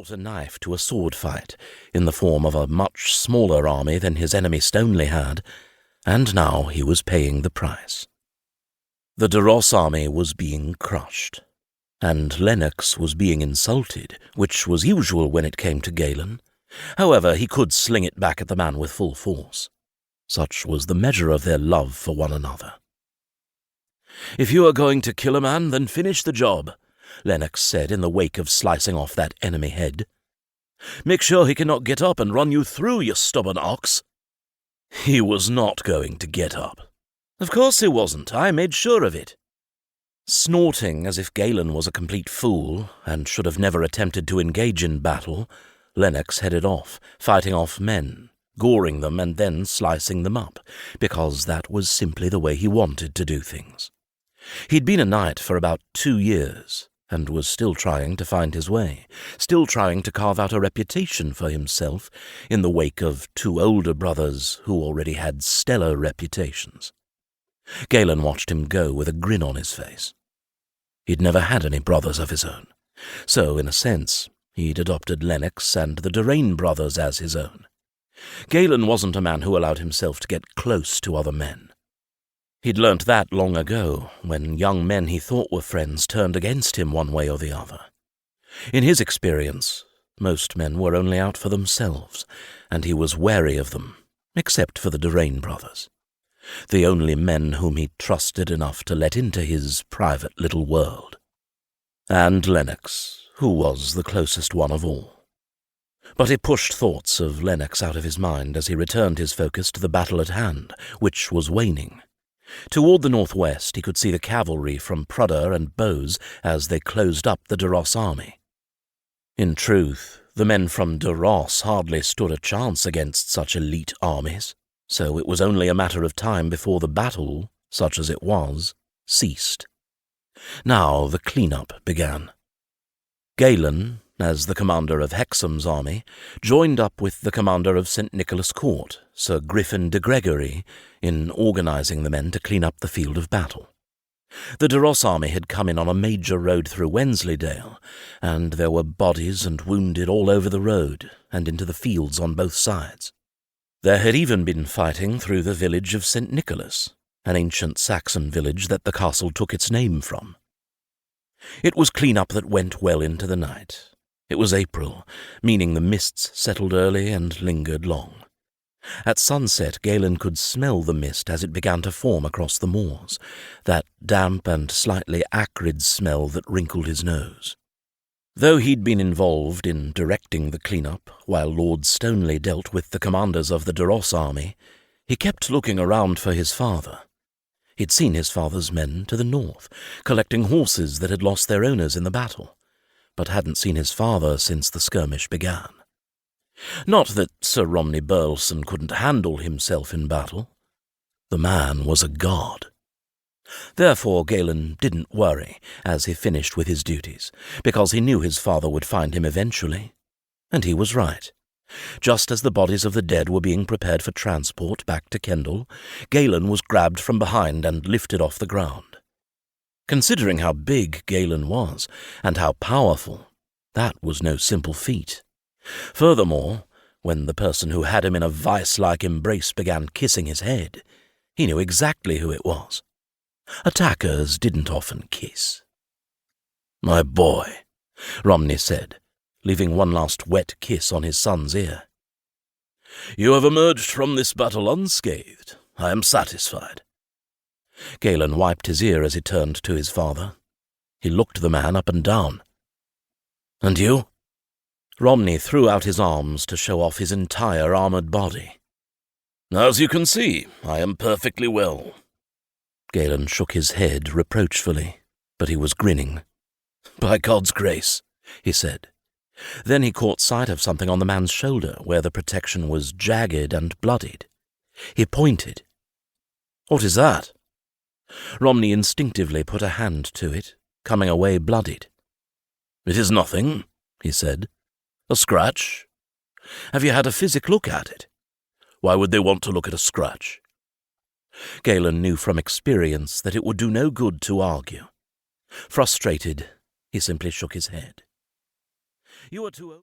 brought a knife to a sword fight in the form of a much smaller army than his enemy Stoneleigh had, and now he was paying the price. The de Ross army was being crushed, and Lennox was being insulted, which was usual when it came to Galen. However, he could sling it back at the man with full force. Such was the measure of their love for one another. "If you are going to kill a man, then finish the job," Lennox said in the wake of slicing off that enemy head. "Make sure he cannot get up and run you through, you stubborn ox." He was not going to get up. Of course he wasn't. I made sure of it. Snorting as if Galen was a complete fool and should have never attempted to engage in battle, Lennox headed off, fighting off men, goring them and then slicing them up, because that was simply the way he wanted to do things. He'd been a knight for about 2 years, and was still trying to find his way, still trying to carve out a reputation for himself in the wake of 2 older brothers who already had stellar reputations. Galen watched him go with a grin on his face. He'd never had any brothers of his own, so in a sense he'd adopted Lennox and the Doraine brothers as his own. Galen wasn't a man who allowed himself to get close to other men. He'd learnt that long ago, when young men he thought were friends turned against him one way or the other. In his experience, most men were only out for themselves, and he was wary of them, except for the Doraine brothers, the only men whom he trusted enough to let into his private little world. And Lennox, who was the closest one of all. But he pushed thoughts of Lennox out of his mind as he returned his focus to the battle at hand, which was waning. Toward the northwest he could see the cavalry from Prudder and Bowes as they closed up the de Ross army. In truth, the men from de Ross hardly stood a chance against such elite armies, so it was only a matter of time before the battle, such as it was, ceased. Now the clean-up began. Galen, as the commander of Hexham's army, joined up with the commander of St. Nicholas Court, Sir Griffin de Gregory, in organising the men to clean up the field of battle. The de Ross army had come in on a major road through Wensleydale, and there were bodies and wounded all over the road and into the fields on both sides. There had even been fighting through the village of St. Nicholas, an ancient Saxon village that the castle took its name from. It was clean-up that went well into the night. It was April, meaning the mists settled early and lingered long. At sunset, Galen could smell the mist as it began to form across the moors, that damp and slightly acrid smell that wrinkled his nose. Though he'd been involved in directing the clean-up while Lord Stoneleigh dealt with the commanders of the de Ross army, he kept looking around for his father. He'd seen his father's men to the north, collecting horses that had lost their owners in the battle, but hadn't seen his father since the skirmish began. Not that Sir Romney Burleson couldn't handle himself in battle. The man was a god. Therefore Galen didn't worry as he finished with his duties, because he knew his father would find him eventually. And he was right. Just as the bodies of the dead were being prepared for transport back to Kendal, Galen was grabbed from behind and lifted off the ground. Considering how big Galen was, and how powerful, that was no simple feat. Furthermore, when the person who had him in a vice-like embrace began kissing his head, he knew exactly who it was. Attackers didn't often kiss. "My boy," Romney said, leaving one last wet kiss on his son's ear. "You have emerged from this battle unscathed. I am satisfied." Galen wiped his ear as he turned to his father. He looked the man up and down. "And you?" Romney threw out his arms to show off his entire armoured body. "As you can see, I am perfectly well." Galen shook his head reproachfully, but he was grinning. "By God's grace," he said. Then he caught sight of something on the man's shoulder where the protection was jagged and bloodied. He pointed. "What is that?" Romney instinctively put a hand to it, coming away bloodied. "It is nothing," he said. "A scratch. Have you had a physic look at it? Why would they want to look at a scratch?" Galen knew from experience that it would do no good to argue. Frustrated, he simply shook his head. "You are too old."